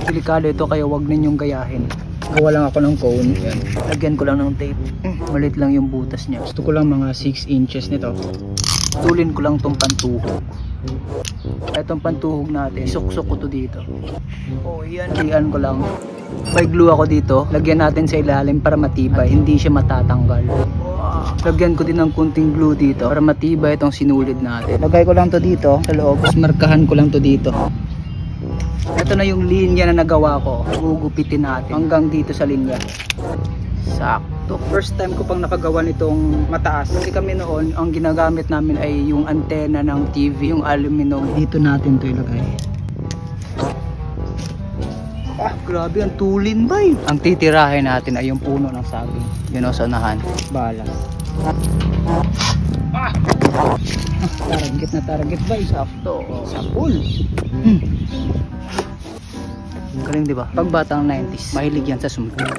Delikado ito kaya wag ninyong gayahin. Gawa lang ako ng cone. Yan. Lagyan ko lang ng tape. Malit lang yung butas niya. Gusto ko lang mga 6 inches nito. Tulin ko lang tong pantuhog. Itong pantuhog natin, suksok ko to dito. Oh, yan. Iyan ko lang. May glue ako dito. Lagyan natin sa ilalim para matibay. Hindi siya matatanggal. Lagyan ko din ng kunting glue dito para matibay itong sinulid natin. Lagay ko lang to dito sa loob. Markahan ko lang to dito. Ito na yung linya na nagawa ko. Gugupitin natin hanggang dito sa linya. Sakto. First time ko pang nakagawa nitong mataas. Kasi kami noon, ang ginagamit namin ay yung antena ng TV, yung aluminum. Dito natin to ilagay. Ah, grabe ang tulin ba eh. Ang titirahin natin ay yung puno ng saging. Yun o, sa unahan. Balas. Ah! Target ba? Sakto. Sapul. Galing diba? Pag batang 90s, mahilig yan sa sumunod.